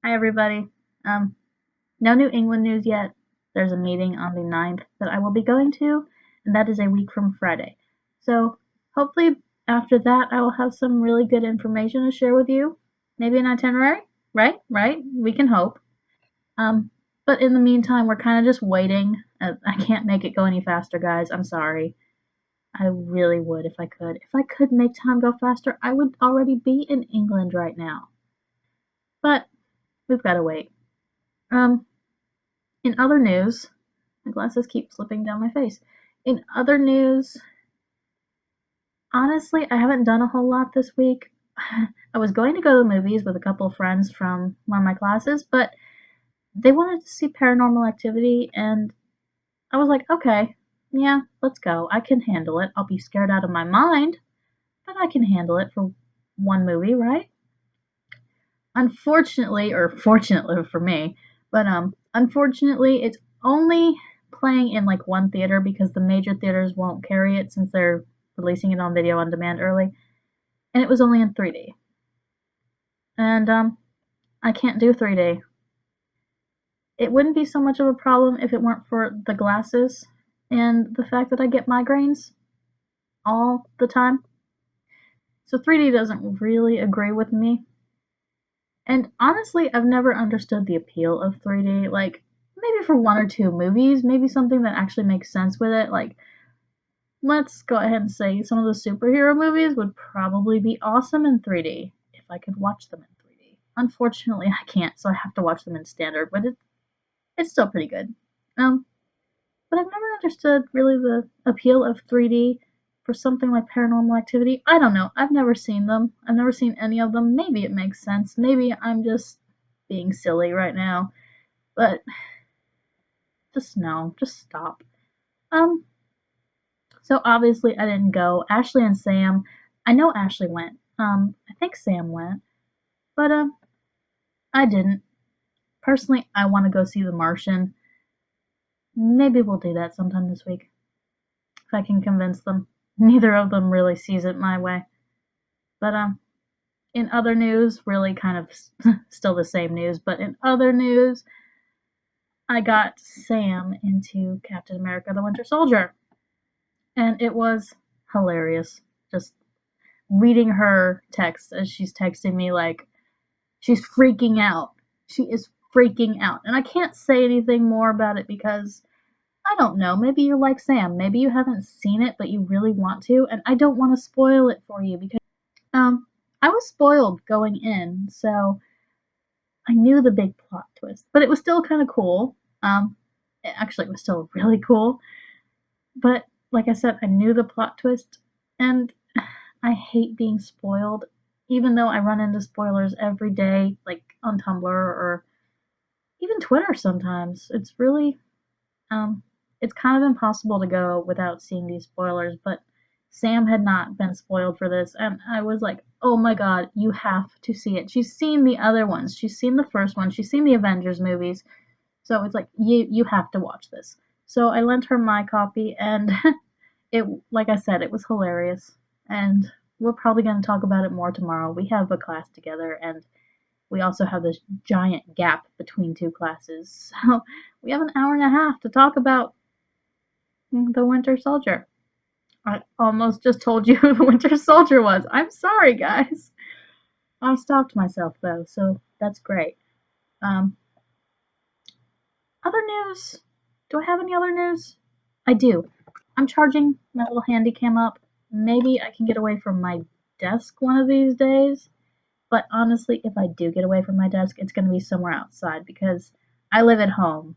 Hi, everybody. Um, no New England news yet. There's a meeting on the 9th that I will be going to, and that is a week from Friday. So, hopefully, after that, I will have some really good information to share with you. Maybe an itinerary, right? Right? We can hope. Um, but in the meantime, we're kind of just waiting. I can't make it go any faster, guys. I'm sorry. I really would if I could. If I could make time go faster, I would already be in England right now. But we've got to wait. Um, In other news, my glasses keep slipping down my face. In other news, honestly, I haven't done a whole lot this week. I was going to go to the movies with a couple of friends from one of my classes, but they wanted to see Paranormal Activity, and I was like, okay, yeah, let's go. I can handle it. I'll be scared out of my mind, but I can handle it for one movie, right? Unfortunately, or fortunately for me, but unfortunately, it's only playing in like one theater because the major theaters won't carry it since they're releasing it on video on demand early, and it was only in 3D. And I can't do 3D. It wouldn't be so much of a problem if it weren't for the glasses and the fact that I get migraines all the time. So 3D doesn't really agree with me. And honestly, I've never understood the appeal of 3D. Like, maybe for one or two movies, maybe something that actually makes sense with it. Like, let's go ahead and say some of the superhero movies would probably be awesome in 3D if I could watch them in 3D. Unfortunately, I can't, so I have to watch them in standard, but it's still pretty good. Um, but I've never understood really the appeal of 3D for something like Paranormal Activity. I don't know. I've never seen them. I've never seen any of them. Maybe it makes sense. Maybe I'm just being silly right now. But just no, just stop. Um, so obviously I didn't go. Ashley and Sam, I know Ashley went. I think Sam went, but I didn't. Personally, I want to go see The Martian. Maybe we'll do that sometime this week if I can convince them. Neither of them really sees it my way. But in other news, really kind of still the same news, but in other news, I got Sam into Captain America the Winter Soldier. And it was hilarious. Just reading her text as she's texting me, like, she's freaking out. She is freaking out. And I can't say anything more about it because I don't know. Maybe you're like Sam. Maybe you haven't seen it, but you really want to. And I don't want to spoil it for you because um, I was spoiled going in. So I knew the big plot twist, but it was still kind of cool. Actually, it was still really cool. But like I said, I knew the plot twist, and I hate being spoiled, even though I run into spoilers every day, like on Tumblr or even Twitter sometimes. Um, it's kind of impossible to go without seeing these spoilers, but Sam had not been spoiled for this, and I was like, oh my god, you have to see it. She's seen the other ones. She's seen the first one. She's seen the Avengers movies. So it's like, you have to watch this. So I lent her my copy, and it, like I said, it was hilarious. And we're probably going to talk about it more tomorrow. We have a class together, and we also have this giant gap between two classes. So we have an hour and a half to talk about the Winter Soldier. I almost just told you who the Winter Soldier was. I'm sorry, guys. I stopped myself, though, so that's great. Um, Other news? Do I have any other news? I do. I'm charging my little handy cam up. Maybe I can get away from my desk one of these days. But honestly, if I do get away from my desk, it's going to be somewhere outside because I live at home.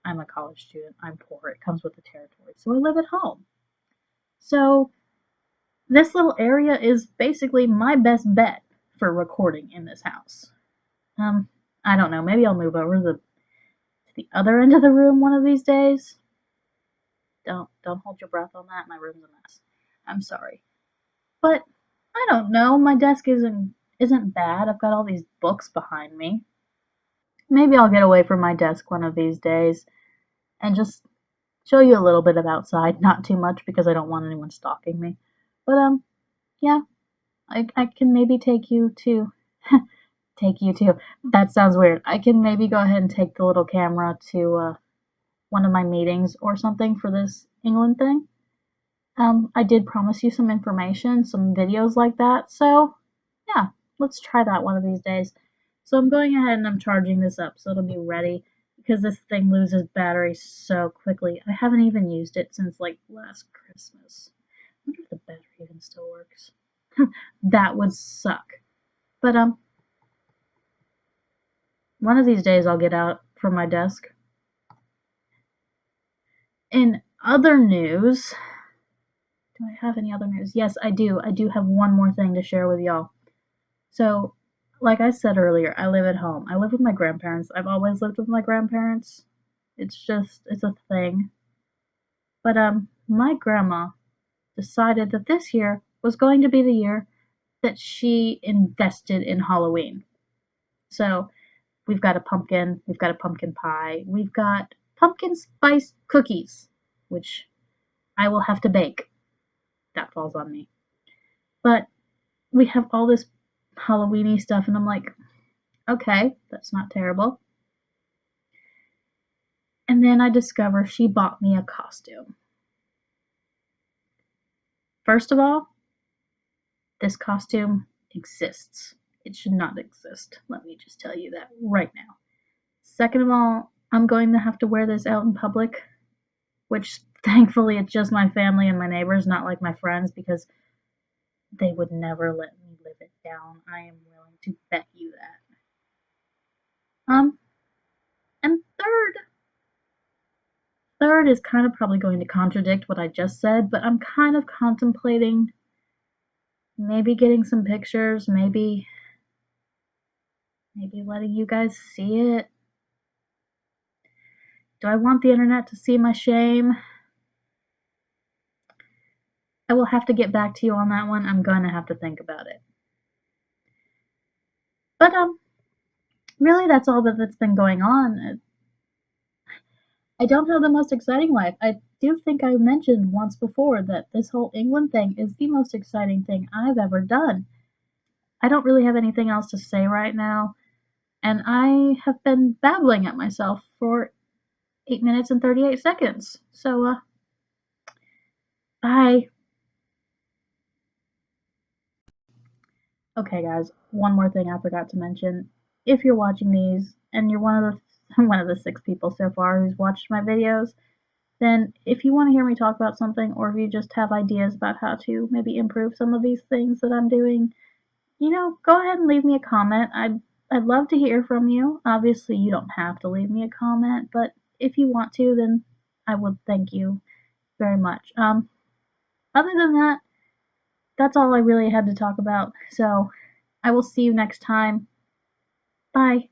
I'm a college student. I'm poor. It comes with the territory. So I live at home. So this little area is basically my best bet for recording in this house. Um, I don't know. Maybe I'll move over to the other end of the room one of these days. Don't hold your breath on that. My room's a mess. I'm sorry. But I don't know. My desk isn't bad. I've got all these books behind me. Maybe I'll get away from my desk one of these days and just show you a little bit of outside. Not too much because I don't want anyone stalking me. But yeah, I can maybe take you to Take you too. That sounds weird. I can maybe go ahead and take the little camera to one of my meetings or something for this England thing. I did promise you some information, some videos like that. So yeah, let's try that one of these days. So I'm going ahead and I'm charging this up so it'll be ready because this thing loses battery so quickly. I haven't even used it since like last Christmas. I wonder if the battery even still works. That would suck. But one of these days I'll get out from my desk. In other news, do I have any other news? Yes, I do. I do have one more thing to share with y'all. So, like I said earlier, I live at home. I live with my grandparents. I've always lived with my grandparents. It's a thing. But my grandma decided that this year was going to be the year that she invested in Halloween. So, we've got a pumpkin, we've got a pumpkin pie, we've got pumpkin spice cookies, which I will have to bake. That falls on me. But we have all this Halloweeny stuff, and I'm like, okay, that's not terrible. And then I discover she bought me a costume. First of all, this costume exists. It should not exist. Let me just tell you that right now. Second of all, I'm going to have to wear this out in public, which thankfully it's just my family and my neighbors, not like my friends, because they would never let me live it down. I am willing to bet you that. And third is kind of probably going to contradict what I just said, but I'm kind of contemplating maybe getting some pictures, maybe letting you guys see it. Do I want the internet to see my shame? I will have to get back to you on that one. I'm going to have to think about it. But really that's all that's been going on. I don't have the most exciting life. I do think I mentioned once before that this whole England thing is the most exciting thing I've ever done. I don't really have anything else to say right now, and I have been babbling at myself for 8 minutes and 38 seconds. So, bye. Okay, guys, one more thing I forgot to mention. If you're watching these and you're one of the one of the 6 people so far who's watched my videos, then if you want to hear me talk about something or if you just have ideas about how to maybe improve some of these things that I'm doing, go ahead and leave me a comment. I'd love to hear from you. Obviously, you don't have to leave me a comment, but if you want to, then I would thank you very much. Other than that, that's all I really had to talk about. So I will see you next time. Bye.